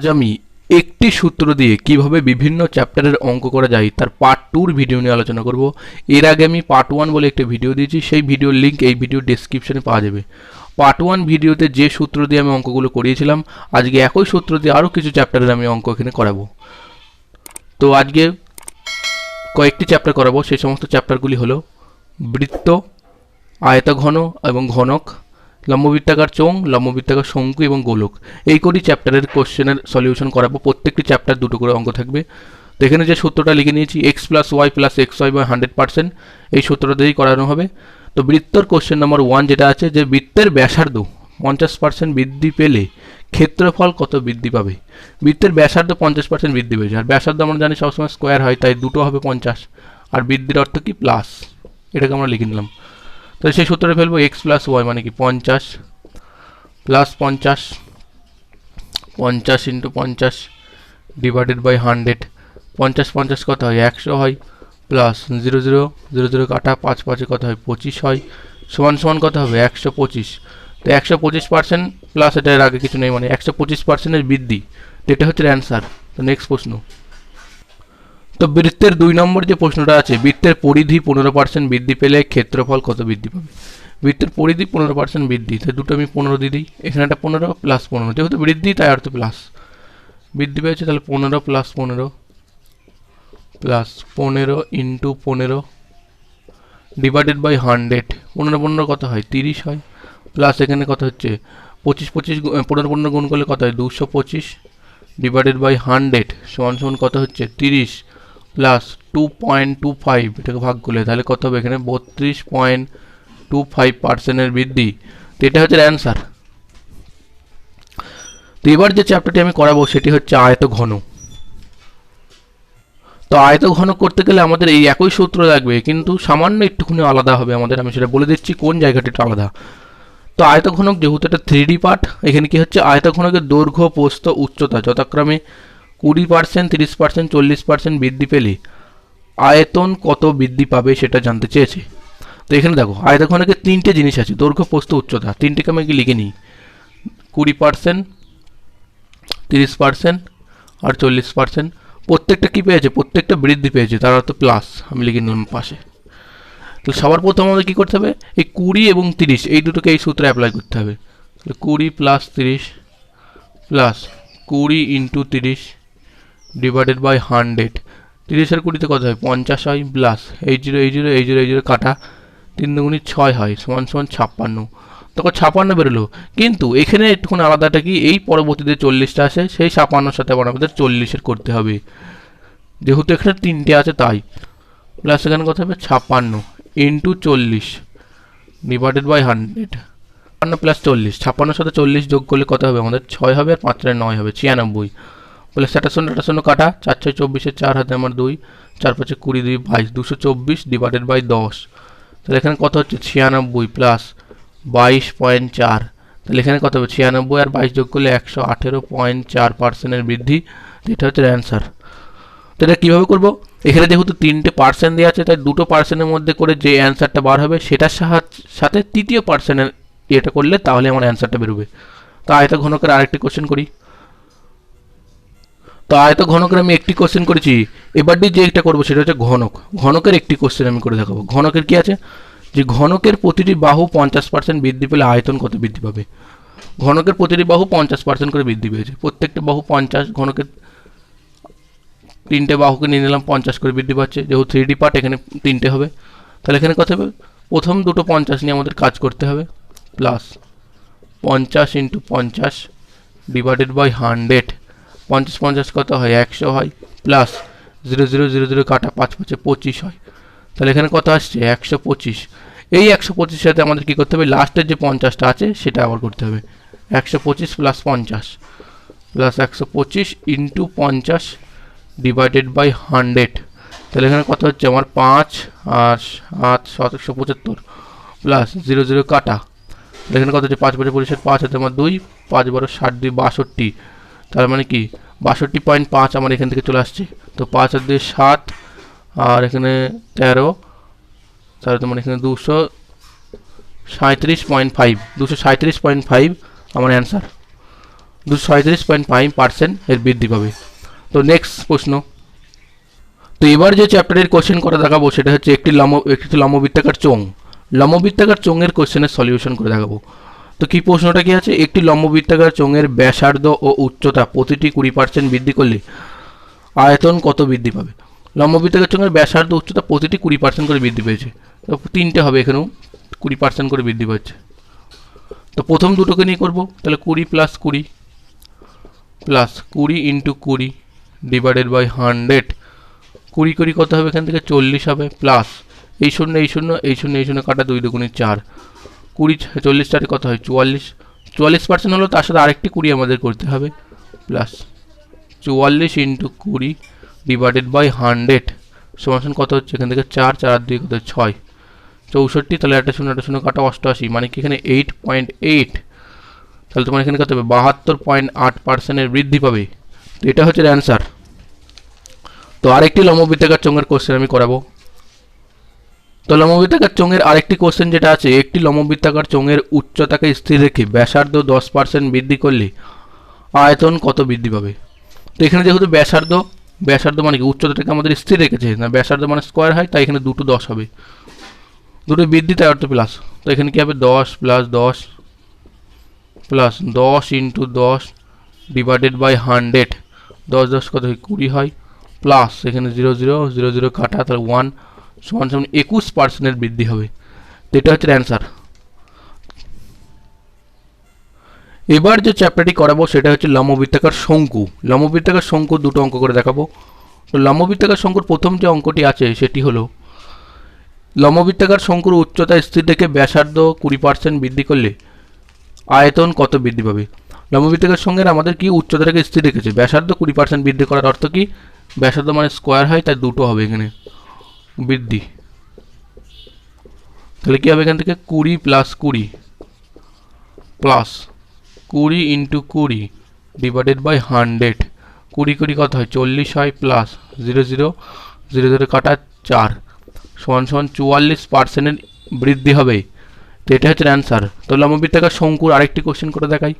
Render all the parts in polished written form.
আজ আমি একটি সূত্র দিয়ে কিভাবে বিভিন্ন চ্যাপ্টারের অঙ্ক করা যায় তার পার্ট 2 এর ভিডিও নিয়ে আলোচনা করব। এর আগে আমি পার্ট 1 বলে একটা ভিডিও দিয়েছি, সেই ভিডিওর লিংক এই ভিডিও ডেসক্রিপশনে পাওয়া যাবে। পার্ট 1 ভিডিওতে যে সূত্র দিয়ে আমি অঙ্কগুলো করিয়েছিলাম, আজকে একই সূত্র দিয়ে আরও কিছু চ্যাপ্টারের আমি অঙ্ক এখানে করাবো। তো আজকে কয়েকটি চ্যাপ্টার করাবো। সেই সমস্ত চ্যাপ্টারগুলি হলো বৃত্ত, আয়তঘন এবং ঘনক, লম্ববৃত্তাকার চোঙ, লম্ববৃত্তাকার শঙ্কু এবং গোলক। এই কটি চ্যাপ্টারের কোশ্চেনের সলিউশন করাবো। প্রত্যেকটি চ্যাপ্টার দুটো করে অঙ্ক থাকবে। তো এখানে যে সূত্রটা লিখে নিয়েছি x plus y plus x y by 100%, এই সূত্রটা দিয়েই করানো হবে। তো বৃত্তর কোশ্চেন নাম্বার 1 যেটা আছে, যে বৃত্তের ব্যাসার্ধ 50% বৃদ্ধি পেলে ক্ষেত্রফল কত বৃদ্ধি পাবে। বৃত্তের ব্যাসার্ধ 50% বৃদ্ধি পেয়েছে, আর ব্যাসার্ধ আমরা জানি সবসময় স্কোয়ার হয়, তাই দুটো হবে 50, আর বৃদ্ধির অর্থ কি প্লাস, এটাকে আমরা লিখে নিলাম। তো সেই সূত্রে ফেলবো এক্স প্লাস ওয়াই মানে কি 50 প্লাস 50, 50 ইন্টু 50 ডিভাইডেড বাই 100। 50 50 কত হয় 100 হয়, প্লাস 0 0 0 0 কাটা 5 5 কত হয় 25 হয়, সমান সমান কত হবে 125। তো 125% প্লাস, এটার আগে কিছু নেই, মানে 125% বৃদ্ধি, এটা হচ্ছে অ্যান্সার। তো নেক্সট প্রশ্ন। তো বৃত্তের 2 নম্বর যে প্রশ্নটা আছে, বৃত্তের পরিধি 15% বৃদ্ধি পেলে ক্ষেত্রফল কত বৃদ্ধি পাবে। বৃত্তের পরিধি 15% বৃদ্ধি, তাই দুটো আমি 15 দিয়ে দিই। এখানে একটা 15 প্লাস 15, যেহেতু বৃদ্ধি তাই অর্থ প্লাস, বৃদ্ধি পেয়েছে, তাহলে 15 plus 15 plus 15 into 15 divided by 100। 15 15 কত হয় 30 হয়, প্লাস এখানে কত হচ্ছে 25 25 15 15 গুণ করলে কত হয় 225 ডিভাইডেড বাই 100 সমান সমান কত হচ্ছে 30 প্লাস 2.25, এটাকে ভাগ করলে তাহলে কত হবে এখানে 32.25% বৃদ্ধি। তো এটা হচ্ছে অ্যান্সার। তো এবার যে চ্যাপ্টারটি আমি করাবো সেটি হচ্ছে আয়তঘন। তো আয়তঘন করতে গেলে আমাদের এই একই সূত্র লাগবে, কিন্তু সামান্য একটুখানি আলাদা হবে আমাদের, আমি সেটা বলে দিচ্ছি কোন জায়গাটি আলাদা। তো আয়তঘনক যেহেতু এটা 3D পার্ট, এখানে কি হচ্ছে আয়তঘনকের দৈর্ঘ্য প্রস্থ উচ্চতা যথাক্রমে 20%, 30%, 40% বৃদ্ধি পেলে আয়তন কত বৃদ্ধি পাবে সেটা জানতে চেয়েছে। তো এখানে দেখো আয়তঘনকের 3টে জিনিস আছে, দৈর্ঘ্য প্রস্থ উচ্চতা, 3টেকে আমি লিখে নিই, 20%, 30% আর 40%। প্রত্যেকটা কি পেয়েছে, প্রত্যেকটা বৃদ্ধি পেয়েছে, তার অর্থ প্লাস, আমি লিখে নিলাম পাশে। তো সবার প্রথম আমাদের কী করতে হবে, এই 20 এবং 30 এই দুটোকে এই সূত্রে অ্যাপ্লাই করতে হবে। তাহলে 20 plus 30 plus 20 into 30 divided by 100। 30 আর 20তে কত হয় 50 হয়, প্লাস 80 80 80 80 কাটা 3 দুগুণি 6 হয়, সমান সমান 56। তখন 56 বেরোলো, কিন্তু এখানে একটুখানি আলাদাটা কি, এই পরবর্তীতে 40টা আসে, সেই 56-র সাথে আবার আমাদের 40-এর করতে হবে, যেহেতু এখানে 3টে আছে তাই। প্লাস এখানে কত হবে 56 ইন্টু 40 ডিভাইডেড বাই 100। 56 প্লাস 40, 56-র সাথে 40 যোগ করলে কত হবে আমাদের 6 হবে, আর 5 4 9 হবে 96। প্লাস 58 কাটা 4 6 24, 4 হাতে আমার 2, 4 5 20 2 22, 224 ডিভাইডেড বাই 10। তাহলে এখানে কত হচ্ছে 96 প্লাস 22.4, তাহলে এখানে কত হবে 96 আর 22 যোগ করলে 118.4% বৃদ্ধি। এটা হচ্ছে অ্যান্সার। তো এটা কীভাবে করবো, এখানে যেহেতু 3টে পার্সেন্ট দেওয়া আছে, তাই দুটো পার্সেন্টের মধ্যে করে যে অ্যান্সারটা বার হবে সেটার সাথে তৃতীয় পার্সেন্টের এটা করলে তাহলে আমার অ্যান্সারটা বেরোবে। তো আয়তঘনকের আরেকটি কোশ্চেন করি। তো আয়তঘনকের আমি একটি কোশ্চেন করেছি, এবার যে একটা করবো সেটা হচ্ছে ঘনক। ঘনকের একটি কোশ্চেন আমি করে দেখাবো। ঘনকের কি আছে, যে ঘনকের প্রতিটি বাহু 50% বৃদ্ধি পেলে আয়তন কত বৃদ্ধি পাবে। ঘনকের প্রতিটি বাহু 50% করে বৃদ্ধি পেয়েছে, প্রত্যেকটা বাহু 50, ঘনকের 3টে বাহুকে নিয়ে নিলাম 50 করে বৃদ্ধি পাচ্ছে, যেহেতু 3D পার্ট এখানে 3টে হবে। তাহলে এখানে কত হবে, প্রথম দুটো 50 নিয়ে আমাদের কাজ করতে হবে, প্লাস 50 ইন্টু 50 ডিভাইডেড বাই 100। 50 50 কত হয় 100 হয়, প্লাস 0 0 0 0 কাটা 5 5 25 হয়। তাহলে এখানে কত আসছে 125। এই 125 সাথে আমাদের কী করতে হবে, লাস্টের যে 50টা আছে সেটা আবার করতে হবে, 125 plus 50 plus 125 into 50 divided by 100। তাহলে এখানে কত হচ্ছে আমার 5 আর 7 775 প্লাস 0 0 কাটা, এখানে কত হচ্ছে 5 5 25, 5 হাতে আমার 2, 5 12 60 2 62, তার মানে কি 62.5 আমার এখান থেকে চলে আসছে। তো 5 আর 2 7 আর এখানে 13, তাহলে তোমার এখানে 237.5 আমার অ্যান্সার। 237.5% এর বৃদ্ধি পাবে। তো নেক্সট প্রশ্ন। তো এবার যে চ্যাপ্টারের কোশ্চেন করে দেখাবো সেটা হচ্ছে একটি লম্ববৃত্তাকার চোঙ। লম্ববৃত্তাকার চোঙের কোশ্চেনের সলিউশন করে দেখাবো। তো কি প্রশ্নটা কি আছে, একটি লম্ববৃত্তাকার চোঙের ব্যাসার্ধ ও উচ্চতা প্রতিটি 20% বৃদ্ধি করলে আয়তন কত বৃদ্ধি পাবে। লম্ববৃত্তাকার চোঙের ব্যাসার্ধ উচ্চতা প্রতিটি 20% করে বৃদ্ধি পেয়েছে। তো তিনটে হবে, এখানেও 20% করে বৃদ্ধি পাচ্ছে। তো প্রথম দুটোকে নিয়ে করবো, তাহলে 20 + 20 প্লাস 20 × 20 ডিভাইডেড বাই 100। 20 20 কত হবে, এখান থেকে 40 হবে, প্লাস এই শূন্য এই শূন্য এই শূন্য এই শূন্য কাটা 2 2 4, 20 40 টারে কত হয় 44। 44% হলো, তার সাথে আরেকটি 20 আমাদের করতে হবে, প্লাস 44 × 20 ডিভাইডেড বাই 100 সমান কত হচ্ছে, এখান থেকে 4 4 আর 2 কত 6 64। তাহলে একটা শূন্য কাটা 88, মানে কি এখানে 8.8। তাহলে তোমার এখানে কত হবে 72.8% এর বৃদ্ধি পাবে। তো এটা হচ্ছে অ্যান্সার। তো আরেকটি লম্ববৃত্তাকার চোঙের কোশ্চেন আমি করাবো। তো লম্ববৃত্তাকার চোঙের আরেকটি কোশ্চেন যেটা আছে, একটি লম্ববৃত্তাকার চোঙের উচ্চতাকে স্থির রেখে ব্যাসার্ধ 10% বৃদ্ধি করলে আয়তন কত বৃদ্ধি পাবে। তো এখানে যেহেতু ব্যাসার্ধ মানে কি উচ্চতাটাকে আমাদের স্থির রেখেছে না, ব্যাসার্ধ মানে স্কোয়ার হয়, তাই এখানে দুটো 10 হবে, দুটো বৃদ্ধি তাই অর্থ প্লাস। তো এখানে কি হবে 10 + 10 প্লাস 10 × 10 ডিভাইডেড বাই 100। 10 10 কত হয় 20 হয়, প্লাস এখানে 0 0 0 0 কাটা, তাহলে 1 সমান 21% এর বৃদ্ধি হবে। তো এটা হচ্ছে অ্যান্সার। এবার যে চ্যাপ্টারটি করাবো সেটা হচ্ছে লম্ববৃত্তাকার শঙ্কু। লম্ববৃত্তাকার শঙ্কু দুটো অঙ্ক করে দেখাবো। তো লম্ববৃত্তাকার শঙ্কুর প্রথম যে অঙ্কটি আছে সেটি হলো, লম্ববৃত্তাকার শঙ্কুর উচ্চতা স্থির থেকে ব্যাসার্ধ 20% বৃদ্ধি করলে আয়তন কত বৃদ্ধি পাবে। লম্ববৃত্তাকার শঙ্কুর আমাদের কি উচ্চতাটাকে স্থির রেখেছে, ব্যাসার্ধ 20% বৃদ্ধি করার অর্থ কি, ব্যাসার্ধ মানে স্কোয়ার হয়, তাই দুটো হবে এখানে বৃদ্ধি। তাহলে কি হবে, এখান থেকে 20 + 20 প্লাস 20 × 20 ডিভাইডেড বাই 100। 20 20 কত হয় 40 হয়, প্লাস 0 0 0 0 কাটা 4 সমান 44% এর বৃদ্ধি হবে। তো এটা হচ্ছে অ্যান্সার। তো লম্ববৃত্তাকার শঙ্কুর আরেকটি কোশ্চেন করে দেখাই।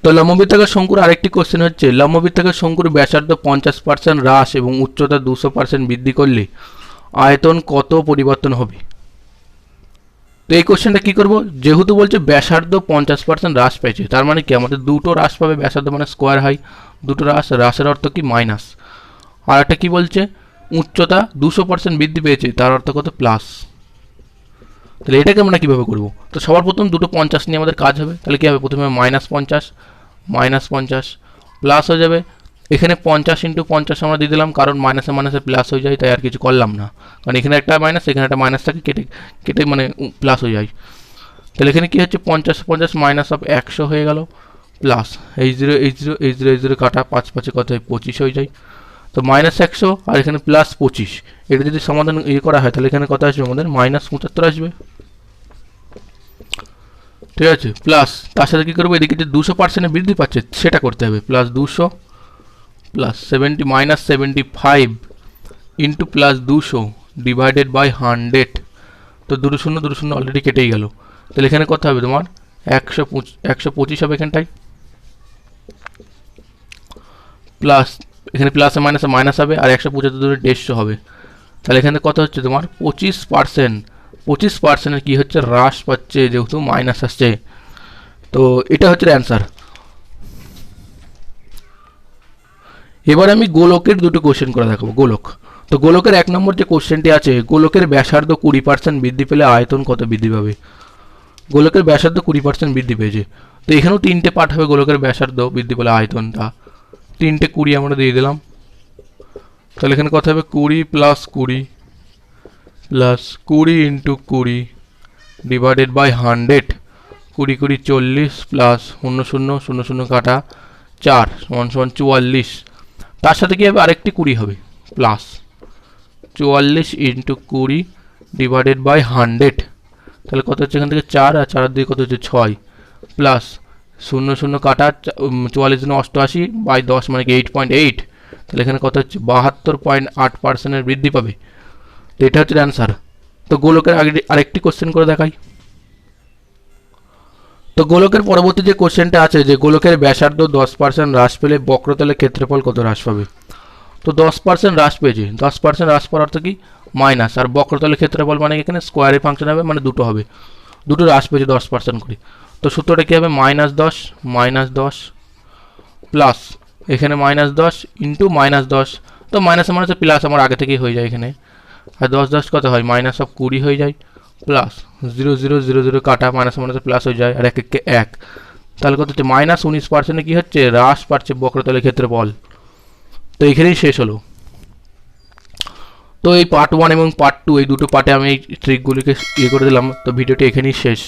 তো লম্ববৃত্তাকার শঙ্কুর আরেকটি কোশ্চেন হচ্ছে, লম্ববৃত্তাকার শঙ্কুর ব্যাসার্ধ 50% হ্রাস এবং উচ্চতা 200% বৃদ্ধি করলে আয়তন কত পরিবর্তন হবে। তো এই কোশ্চেনটা কি করব, যেহেতু বলছে ব্যাসার্ধ 50% হ্রাস পেয়েছে, তার মানে কি আমাদের দুটো হ্রাস পাবে, ব্যাসার্ধ মানে স্কোয়ার হয়, দুটো হ্রাসের অর্থ কি মাইনাস। আর একটা কি বলছে, উচ্চতা 200% বৃদ্ধি পেয়েছে, তার অর্থ কত প্লাস। তাহলে এটাকে আমরা কীভাবে করবো, তো সবার প্রথম দুটো 50 নিয়ে আমাদের কাজ হবে। তাহলে কী হবে, প্রথমে -50 প্লাস হয়ে যাবে, এখানে 50 × 50 আমরা দিয়ে দিলাম, কারণ মাইনাসে মাইনাসে প্লাস হয়ে যায়, তাই আর কিছু করলাম না, কারণ এখানে একটা মাইনাস এখানে একটা মাইনাস থাকে, কেটে মানে প্লাস হয়ে যায়। তাহলে এখানে কী হচ্ছে 50 50 মাইনাস অফ 100 হয়ে গেল, প্লাস এই 0 এই 0 এই 0 এই 0 কাটা 5 5 কত হয় 25 হয়ে যায়। তো -100 আর এখানে +25, এটা যদি সমাধান করা হয় তাহলে এখানে কত আসবে আমাদের -75 আসবে। ঠিক আছে, প্লাস তার সাথে কী করবো, এদিকে যে 200% বৃদ্ধি পাচ্ছে সেটা করতে হবে, plus 200 plus 70 -75 into plus 200 divided by 100। তো 2 0 অলরেডি কেটেই গেল। তাহলে এখানে কত হবে তোমার 125 হবে এখানটায়, প্লাস এখানে প্লাসে মাইনাসে মাইনাস হবে, আর 175 ধরে 150 হবে। তাহলে এখানে কত হচ্ছে তোমার 25% কি হচ্ছে হ্রাস পাচ্ছে, যেহেতু মাইনাস আসছে। তো এটা হচ্ছে অ্যান্সার। এবার আমি গোলকের দুটো কোশ্চেন করে দেখাবো। গোলক, তো গোলকের 1 নম্বর যে কোশ্চেনটি আছে, গোলকের ব্যাসার্ধ 20% বৃদ্ধি পেলে আয়তন কত বৃদ্ধি পাবে। গোলকের ব্যাসার্ধ 20% বৃদ্ধি পেয়েছে, তো এখানেও 3টে পার্ট হবে গোলকের ব্যাসার্ধ বৃদ্ধি পেলে আয়তনটা, 3টে 20 আমরা দিয়ে দিলাম। তাহলে এখানে কত হবে 20 + 20 প্লাস 20 × 20 ডিভাইডেড বাই 100। 20 20 40 প্লাস 0 0 0 0 কাটা 4 সমান 44। তার সাথে কি হবে আরেকটি 20 হবে, প্লাস 44 × 20 ডিভাইডেড বাই 100। তাহলে কত হচ্ছে এখান থেকে 4 আর 4 দিয়ে কত হচ্ছে 6, প্লাস 0 0 কাটা 44 × 88 বাই 10 মানে কি 8.8। তাহলে এখানে কত হচ্ছে 72.8% এর বৃদ্ধি পাবে। তো এটা হচ্ছে অ্যান্সার। তো গোলকের আরেকটি কোশ্চেন করে দেখাই। তো গোলকের পরবর্তী যে কোশ্চেনটা আছে যে গোলকের ব্যাসার্ধ 10% হ্রাস পেলে বক্রতলের ক্ষেত্রফল কত হ্রাস পাবে। তো 10% হ্রাস পেয়েছে, 10% হ্রাস পাওয়ার অর্থ কি মাইনাস, আর বক্রতলের ক্ষেত্রফল মানে এখানে স্কোয়ারে ফাংশন হবে, মানে দুটো হবে, দুটো হ্রাস পেয়েছে 10% করে। তো সূত্রটা কী হবে, -10 প্লাস এখানে -10 ইন্টু -10, তো মাইনাসে মাইনাসে প্লাস আমার আগে থেকেই হয়ে যায় এখানে, আর 10 কত হয় -20 হয়ে যায়, প্লাস 0 0 0 0 কাটা, মাইনাসে মাইনাসে প্লাস হয়ে যায়, আর 1 1 1, তাহলে কত হচ্ছে -19% কী হচ্ছে হ্রাস পাচ্ছে বক্রতলের ক্ষেত্রফল। তো এখানেই শেষ হলো। তো এই পার্ট 1 এবং পার্ট 2 এই দুটো পার্টে আমি এই ট্রিকগুলিকে ইয়ে করে দিলাম। তো ভিডিওটি এখানেই শেষ।